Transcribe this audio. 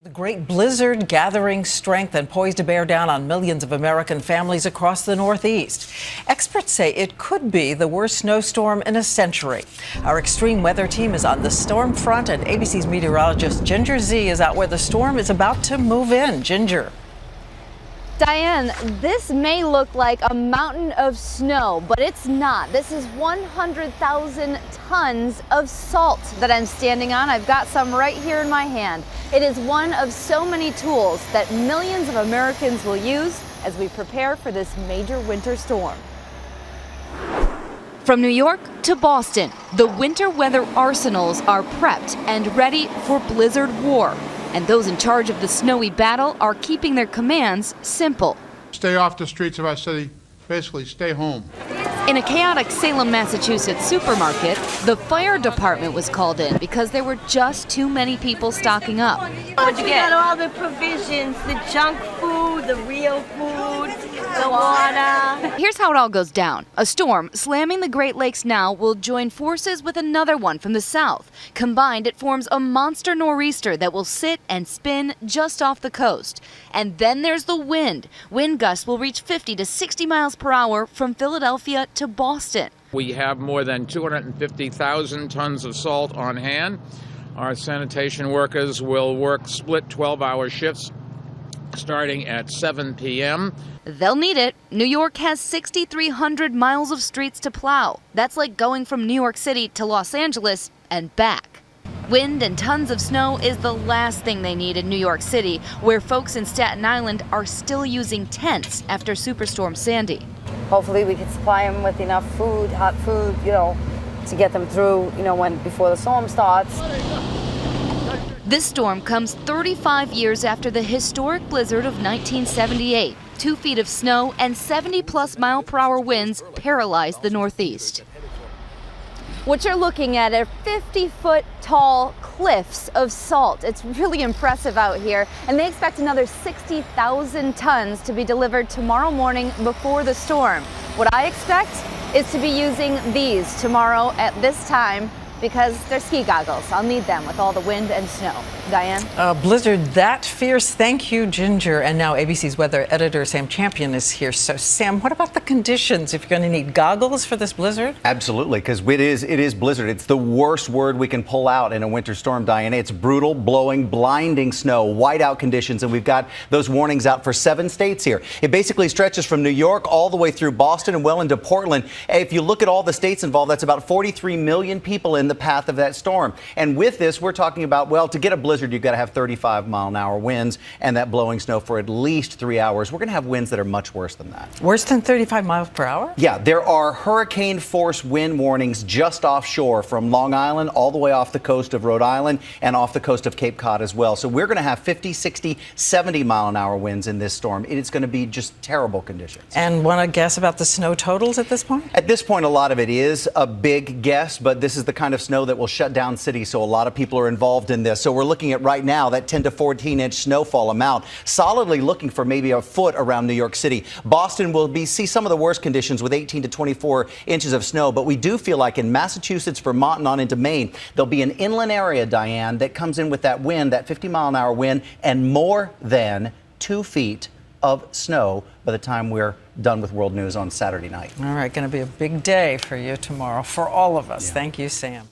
The great blizzard gathering strength and poised to bear down on millions of American families across the Northeast. Experts say it could be the worst snowstorm in a century. Our extreme weather team is on the storm front, and ABC's meteorologist Ginger Z is out where the storm is about to move in. Ginger. Diane, this may look like a mountain of snow, but it's not. This is 100,000 tons of salt that I'm standing on. I've got some right here in my hand. It is one of so many tools that millions of Americans will use as we prepare for this major winter storm. From New York to Boston, the winter weather arsenals are prepped and ready for blizzard war. And those in charge of the snowy battle are keeping their commands simple. Stay off the streets of our city, basically stay home. In a chaotic Salem, Massachusetts supermarket, the fire department was called in because there were just too many people stocking up. What'd you get? We got all the provisions, the junk food, the real food, the water. Here's how it all goes down. A storm slamming the Great Lakes now will join forces with another one from the south. Combined, it forms a monster nor'easter that will sit and spin just off the coast. And then there's the wind. Wind gusts will reach 50 to 60 miles per hour from Philadelphia to Boston. We have more than 250,000 tons of salt on hand. Our sanitation workers will work split 12-hour shifts starting at 7 p.m. They'll need it. New York has 6,300 miles of streets to plow. That's like going from New York City to Los Angeles and back. Wind and tons of snow is the last thing they need in New York City, where folks in Staten Island are still using tents after Superstorm Sandy. Hopefully we can supply them with enough food, hot food, to get them through, before the storm starts. This storm comes 35 years after the historic blizzard of 1978. 2 feet of snow and 70-plus mile-per-hour winds paralyzed the Northeast. What you're looking at are 50-foot tall cliffs of salt. It's really impressive out here, and they expect another 60,000 tons to be delivered tomorrow morning before the storm. What I expect is to be using these tomorrow at this time because they're ski goggles. I'll need them with all the wind and snow. Diane? A blizzard that fierce. Thank you, Ginger. And now ABC's weather editor, Sam Champion, is here. So, Sam, what about the conditions? If you're going to need goggles for this blizzard? Absolutely, because it is blizzard. It's the worst word we can pull out in a winter storm, Diane. It's brutal, blowing, blinding snow, whiteout conditions, and we've got those warnings out for 7 states here. It basically stretches from New York all the way through Boston and well into Portland. If you look at all the states involved, that's about 43 million people in the path of that storm. And with this, we're talking about, well, to get a blizzard, you've got to have 35-mile-an-hour winds and that blowing snow for at least 3 hours. We're going to have winds that are much worse than that. Worse than 35 miles per hour? Yeah, there are hurricane-force wind warnings just offshore from Long Island all the way off the coast of Rhode Island and off the coast of Cape Cod as well. So we're going to have 50, 60, 70-mile-an-hour winds in this storm. It's going to be just terrible conditions. And want to guess about the snow totals at this point? At this point, a lot of it is a big guess, but this is the kind of snow that will shut down cities, so a lot of people are involved in this. So we're looking at right now that 10 to 14-inch snowfall amount, solidly looking for maybe a foot around New York City. Boston will see some of the worst conditions with 18 to 24 inches of snow, but we do feel like in Massachusetts, Vermont, and on into Maine, there'll be an inland area, Diane, that comes in with that wind, that 50-mile-an-hour wind, and more than 2 feet of snow by the time we're done with World News on Saturday night. All right, going to be a big day for you tomorrow, for all of us. Yeah. Thank you, Sam.